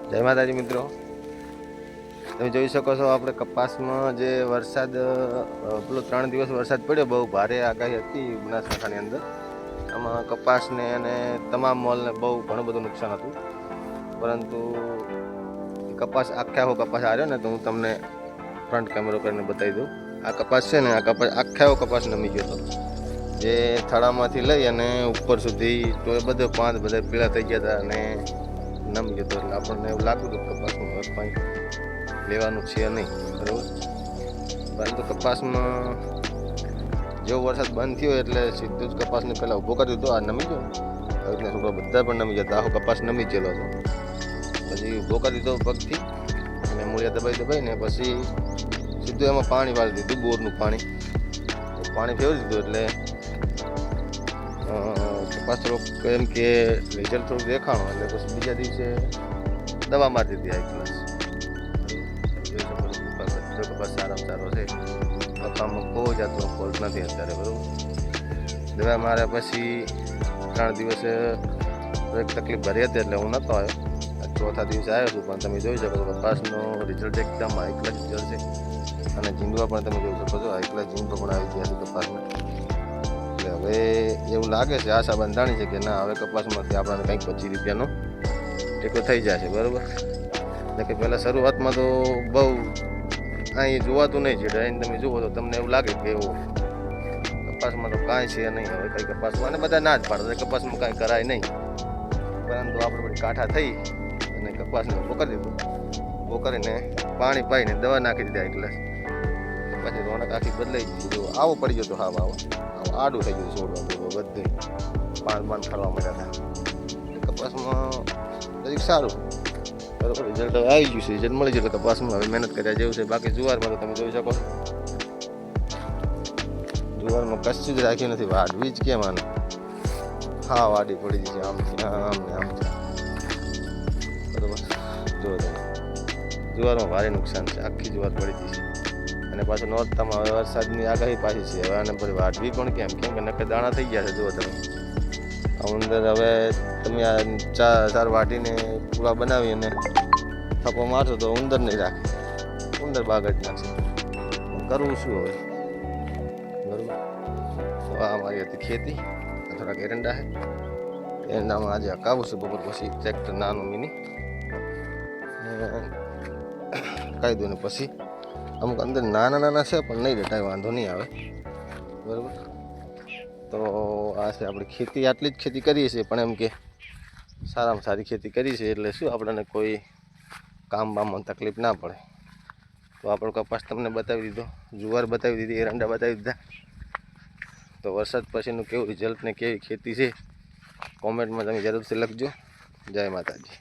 જય માતાજી મિત્રો, તમે જોઈ શકો છો આપણે કપાસમાં જે વરસાદ પેલો 3 દિવસ વરસાદ પડ્યો, બહુ ભારે આગાહી હતી બનાસકાંઠાની અંદર. આમાં કપાસને અને તમામ મોલને બહુ ઘણું બધું નુકસાન હતું. પરંતુ કપાસ આખો કપાસ આવ્યો ને તો હું તમને ફ્રન્ટ કેમેરો કરીને બતાવી દઉં. આ કપાસ છે ને, આ કપાસ આખો કપાસ નમી ગયો હતો. જે થડામાંથી લઈ અને ઉપર સુધી તો એ બધો પાંદ બધા પીળા થઈ ગયા હતા અને નમી ગયો હતો. એટલે આપણને એવું લાગ્યું કે કપાસનું હવે કંઈ લેવાનું છે નહીં, બરાબર. પરંતુ કપાસમાં જેવો વરસાદ બંધ થયો એટલે સીધું જ કપાસને પહેલાં ઊભો કરી દીધો. આ નમી ગયો એટલે છોકરા બધા પણ નમી જતા, આખો કપાસ નમી ગયેલો હતો. પછી ઊભો કરી દીધો પગથી અને મૂળિયા દબાઈને પછી સીધું એમાં પાણી વાળી દીધું, બોરનું પાણી. પાણી ફેરવી દીધું એટલે કપાસ થોડોક એમ કે રિઝલ્ટ થોડુંક દેખાણું. એટલે પછી બીજા દિવસે દવા મારી દીધી હાઈ ક્લાસ. કપાસ સારામાં સારો છે, કપાસમાં કોઈ જાતનો ફોલ્ટ નથી અત્યારે, બરાબર. દવા માર્યા પછી 3 દિવસે એક તકલીફ ભરી હતી એટલે હું નહોતો આવ્યો. ચોથા દિવસે આવ્યો છું, પણ તમે જોઈ શકો છો કપાસનો રિઝલ્ટ એકદમ હાઈ ક્લાસ રિઝલ્ટ છે. અને ઝીંડવા પણ તમે જોઈ શકો છો, હાઈ ક્લાસ ઝીંડવા પણ આવી ગયા છે કપાસમાં. એટલે હવે એવું લાગે છે, આશા બંધાણી છે કે ના, હવે કપાસમાંથી આપણને કંઈક 25 રૂપિયાનો ટેકો થઈ જશે, બરાબર. એટલે કે પહેલાં શરૂઆતમાં તો બહુ અહીં જોવાતું નહીં છે. અહીં તમે જુઓ તો તમને એવું લાગે કે એવું કપાસમાં તો કાંઈ છે નહીં. હવે કંઈ કપાસમાં અને બધા ના જ પાડે કપાસમાં કાંઈ કરાય નહીં. પરંતુ આપણે બધી કાંઠા થઈ અને કપાસને ઊભો કરી દીધો. ઊભો કરીને પાણી પાઈને દવા નાખી દીધા એટલે પછી રોનક આખી બદલાઈ ગઈ. જો આવો પડી ગયો તો આવો આડું થઈ ગયું છોડવા બધું પાન ખાવા મળ્યા હતા. કપાસમાં દરેક સારું, બરાબર. રિઝલ્ટ હવે આવી ગયું છે, રિઝલ્ટ મળી ગયું. એટલે કપાસમાં હવે મહેનત કર્યા જેવું છે. બાકી જુવારમાં તો તમે જોઈ શકો, જુવારમાં કશું જ રાખ્યું નથી. વાડવી જ કેમ આને, હા વાડી પડી ગઈ છે આમથી આમ ને આમથી, બરાબર. જુઓ તમે, જુવારમાં ભારે નુકસાન છે, આખી જુવાર પડી ગઈ છે. અને પાછું નોરતામાં હવે વરસાદની આગાહી પાછી છે. હવે આને પછી વાડવી પણ કેમ કે નક્કર દાણા થઈ ગયા છે. જુઓ તમે, અંદર હવે તમે આ ચાર વાટીને પૂરા બનાવી અને થપ્પો મારશો તો ઉંદર નહીં રાખે, ઉંદર બાગડ નાખશે. કરવું શું હવે, બરાબર. તો આ અમારી હતી ખેતી. થોડાક એરંડા છે, એરંડામાં આજે હકાવું છું બપોર પછી ટ્રેક્ટર નાનું મિની કહી દઉં ને પછી અમુક અંદર નાના છે પણ નહીં રેટાય, વાંધો નહીં આવે, બરાબર. તો આ છે આપણી ખેતી. આટલી જ ખેતી કરીએ છીએ પણ એમ કે સારામાં સારી ખેતી કરી છે એટલે શું આપણને કોઈ કામ બામમાં તકલીફ ના પડે. તો આપણો કપાસ તમને બતાવી દીધો, જુવાર બતાવી દીધી, એરંડા બતાવી દીધા. તો વરસાદ પછીનું કેવું રિઝલ્ટ ને કેવી ખેતી છે કોમેન્ટમાં તમે જરૂરથી લખજો. જય માતાજી.